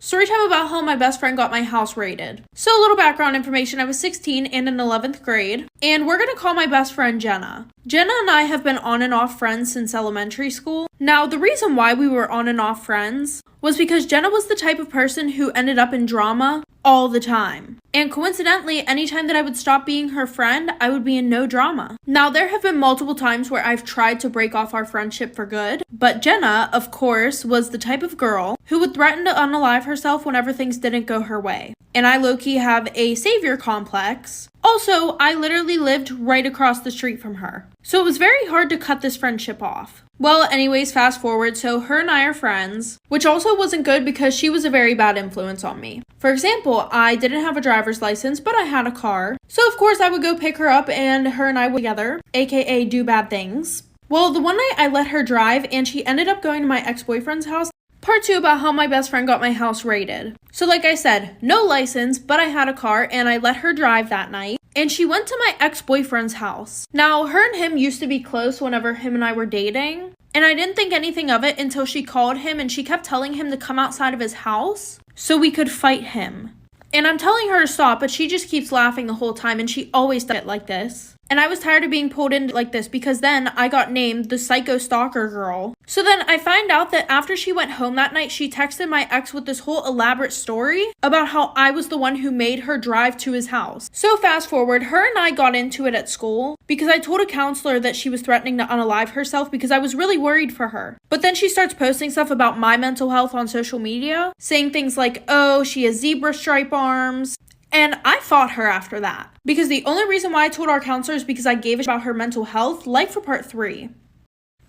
Storytime about how my best friend got my house raided. So a little background information, I was 16 and in 11th grade, and we're gonna call my best friend Jenna. Jenna and I have been on and off friends since elementary school. Now, the reason why we were on and off friends was because Jenna was the type of person who ended up in drama all the time. And coincidentally, anytime that I would stop being her friend, I would be in no drama. Now, there have been multiple times where I've tried to break off our friendship for good, but Jenna, of course, was the type of girl who would threaten to unalive herself whenever things didn't go her way. And I low-key have a savior complex. Also, I literally lived right across the street from her. So it was very hard to cut this friendship off. Well, anyways, fast forward, so her and I are friends, which also wasn't good because she was a very bad influence on me. For example, I didn't have a driver's license, but I had a car. So of course I would go pick her up and her and I would together, aka do bad things. Well, the one night I let her drive and she ended up going to my ex-boyfriend's house. Part 2 about how my best friend got my house raided. So like I said, no license, but I had a car and I let her drive that night. And she went to my ex-boyfriend's house. Now, her and him used to be close whenever him and I were dating. And I didn't think anything of it until she called him and she kept telling him to come outside of his house so we could fight him. And I'm telling her to stop, but she just keeps laughing the whole time and she always does it like this. And I was tired of being pulled in like this because then I got named the psycho stalker girl. So then I find out that after she went home that night, she texted my ex with this whole elaborate story about how I was the one who made her drive to his house. So fast forward, her and I got into it at school because I told a counselor that she was threatening to unalive herself because I was really worried for her. But then she starts posting stuff about my mental health on social media, saying things like, oh, she has zebra stripe arms. And I fought her after that. Because the only reason why I told our counselor is because I gave a shit about her mental health, like for part 3.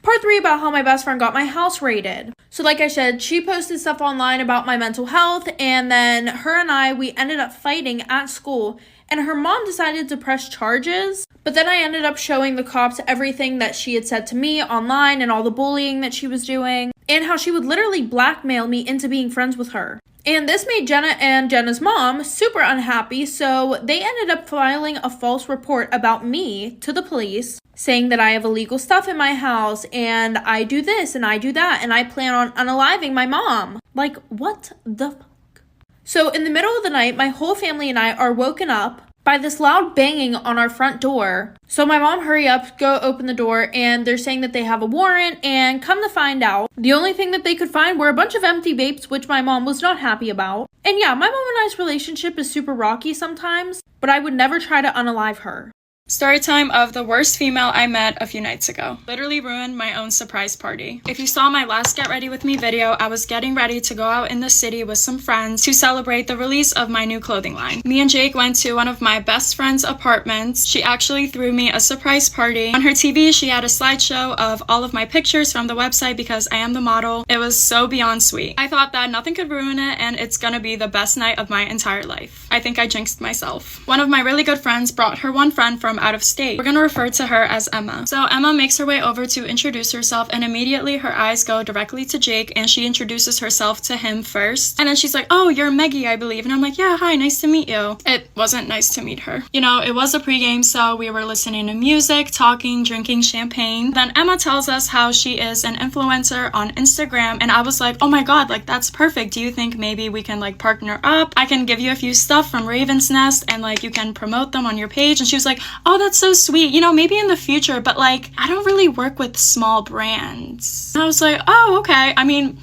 Part 3 about how my best friend got my house raided. So like I said, she posted stuff online about my mental health, and then her and I, we ended up fighting at school, and her mom decided to press charges. But then I ended up showing the cops everything that she had said to me online and all the bullying that she was doing, and how she would literally blackmail me into being friends with her. And this made Jenna and Jenna's mom super unhappy, so they ended up filing a false report about me to the police, saying that I have illegal stuff in my house, and I do this, and I do that, and I plan on unaliving my mom. Like, what the fuck? So in the middle of the night, my whole family and I are woken up by this loud banging on our front door. So my mom, hurry up, go open the door, and they're saying that they have a warrant, and come to find out, the only thing that they could find were a bunch of empty vapes, which my mom was not happy about. And yeah, my mom and I's relationship is super rocky sometimes, but I would never try to unalive her. Storytime of the worst female I met a few nights ago. Literally ruined my own surprise party. If you saw my last Get Ready With Me video, I was getting ready to go out in the city with some friends to celebrate the release of my new clothing line. Me and Jake went to one of my best friend's apartments. She actually threw me a surprise party. On her TV, she had a slideshow of all of my pictures from the website because I am the model. It was so beyond sweet. I thought that nothing could ruin it, and it's gonna be the best night of my entire life. I think I jinxed myself. One of my really good friends brought her one friend from out of state. We're gonna refer to her as Emma. So Emma makes her way over to introduce herself, and immediately her eyes go directly to Jake, and she introduces herself to him first. And then she's like, oh, you're Meggie, I believe. And I'm like, yeah, hi, nice to meet you. It wasn't nice to meet her. You know, it was a pregame, so we were listening to music, talking, drinking champagne. Then Emma tells us how she is an influencer on Instagram, and I was like, oh my god, like that's perfect. Do you think maybe we can like partner up? I can give you a few stuff from Raven's Nest and like you can promote them on your page. And she was like, oh, that's so sweet, you know, maybe in the future, but like I don't really work with small brands. And I was like, oh, okay. I mean,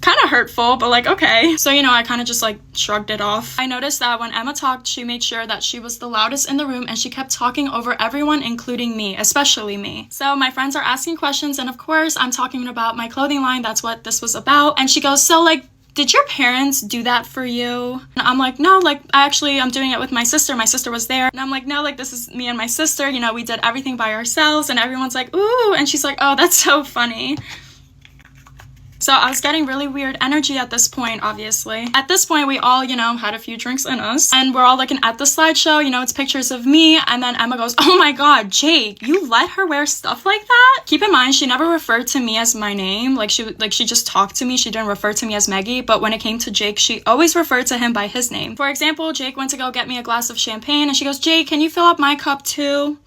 kind of hurtful, but like, okay. So, you know, I kind of just like shrugged it off. I noticed that when Emma talked, she made sure that she was the loudest in the room, and she kept talking over everyone, including me, especially me. So my friends are asking questions, and of course I'm talking about my clothing line. That's what this was about. And she goes, so like, did your parents do that for you? And I'm like, no, like I'm doing it with my sister. My sister was there. And I'm like, no, like this is me and my sister, you know, we did everything by ourselves. And everyone's like, ooh. And she's like, oh, that's so funny. So I was getting really weird energy at this point, obviously. At this point, we all, you know, had a few drinks in us. And we're all looking at the slideshow, you know, it's pictures of me. And then Emma goes, oh my god, Jake, you let her wear stuff like that? Keep in mind, she never referred to me as my name. Like she just talked to me. She didn't refer to me as Maggie. But when it came to Jake, she always referred to him by his name. For example, Jake went to go get me a glass of champagne. And she goes, Jake, can you fill up my cup too?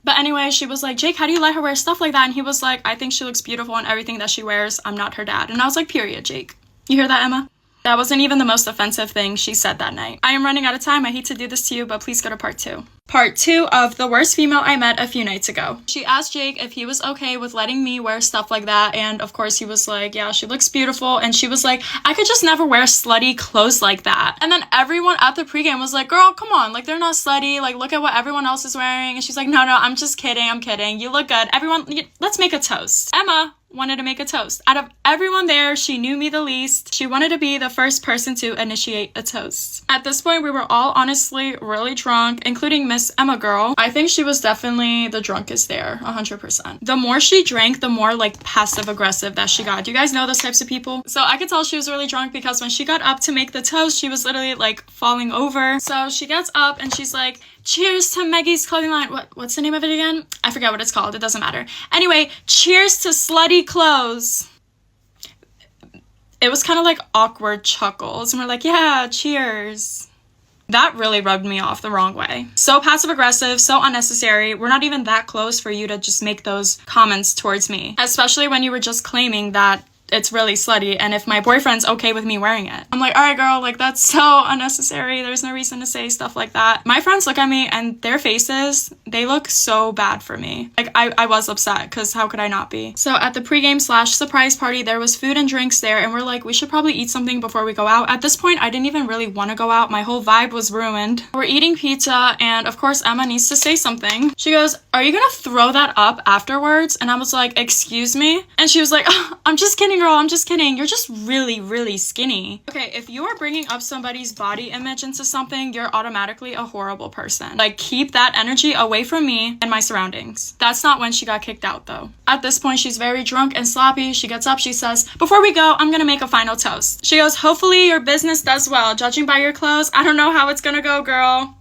But anyway, she was like, Jake, how do you let her wear stuff like that? And he was like, I think she looks beautiful in everything that she wears. I'm not her dad. And I was like, period, Jake. You hear that, Emma? That wasn't even the most offensive thing she said that night. I am running out of time. I hate to do this to you, but please go to part 2. Part 2 of the worst female I met a few nights ago. She asked Jake if he was okay with letting me wear stuff like that, and of course he was like, yeah, she looks beautiful, and she was like, I could just never wear slutty clothes like that. And then everyone at the pregame was like, girl, come on, like, they're not slutty, like, look at what everyone else is wearing. And she's like, no, I'm just kidding, I'm kidding, you look good. Everyone, let's make a toast. Emma wanted to make a toast. Out of everyone there, she knew me the least. She wanted to be the first person to initiate a toast. At this point, we were all honestly really drunk, including Miss Emma girl. I think she was definitely the drunkest there, 100%. The more she drank, the more like passive aggressive that she got. Do you guys know those types of people? So I could tell she was really drunk because when she got up to make the toast, she was literally like falling over. So she gets up and she's like, cheers to Maggie's clothing line. What's the name of it again? I forget what it's called. It doesn't matter. Anyway, cheers to slutty clothes. It was kind of like awkward chuckles. And we're like, yeah, cheers. That really rubbed me off the wrong way. So passive aggressive, so unnecessary. We're not even that close for you to just make those comments towards me. Especially when you were just claiming that it's really slutty, and if my boyfriend's okay with me wearing it. I'm like, all right, girl, like, that's so unnecessary. There's no reason to say stuff like that. My friends look at me and their faces, they look so bad for me. Like, I was upset, because how could I not be? So at the pregame / surprise party, there was food and drinks there, and we're like, we should probably eat something before we go out. At this point, I didn't even really want to go out. My whole vibe was ruined. We're eating pizza, and of course, Emma needs to say something. She goes, are you gonna throw that up afterwards? And I was like, excuse me? And she was like, oh, I'm just kidding, girl, I'm just kidding. You're just really, really skinny. Okay, if you are bringing up somebody's body image into something, you're automatically a horrible person. Like, keep that energy away from me and my surroundings. That's not when she got kicked out, though. At this point, she's very drunk and sloppy. She gets up, she says, before we go, I'm gonna make a final toast. She goes, hopefully your business does well. Judging by your clothes, I don't know how it's gonna go, girl.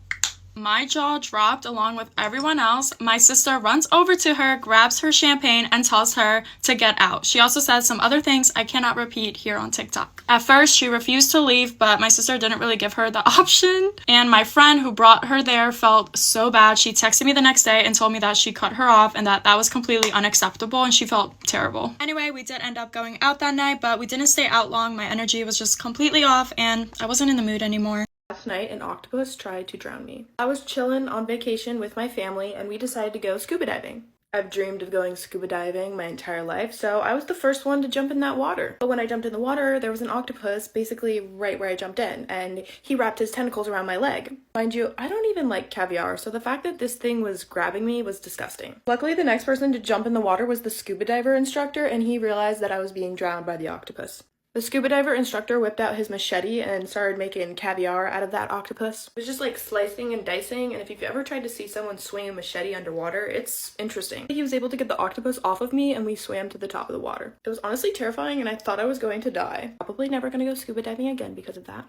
My jaw dropped along with everyone else. My sister runs over to her, grabs her champagne, and tells her to get out. She also said some other things I cannot repeat here on TikTok. At first, she refused to leave, but my sister didn't really give her the option. And my friend who brought her there felt so bad. She texted me the next day and told me that she cut her off and that was completely unacceptable, and she felt terrible. Anyway, we did end up going out that night, but we didn't stay out long. My energy was just completely off, and I wasn't in the mood anymore. Last night, an octopus tried to drown me. I was chilling on vacation with my family, and we decided to go scuba diving. I've dreamed of going scuba diving my entire life, so I was the first one to jump in that water. But when I jumped in the water, there was an octopus basically right where I jumped in, and he wrapped his tentacles around my leg. Mind you, I don't even like caviar, so the fact that this thing was grabbing me was disgusting. Luckily, the next person to jump in the water was the scuba diver instructor, and he realized that I was being drowned by the octopus. The scuba diver instructor whipped out his machete and started making caviar out of that octopus. It was just like slicing and dicing, and if you've ever tried to see someone swing a machete underwater, it's interesting. He was able to get the octopus off of me, and we swam to the top of the water. It was honestly terrifying, and I thought I was going to die. Probably never gonna go scuba diving again because of that.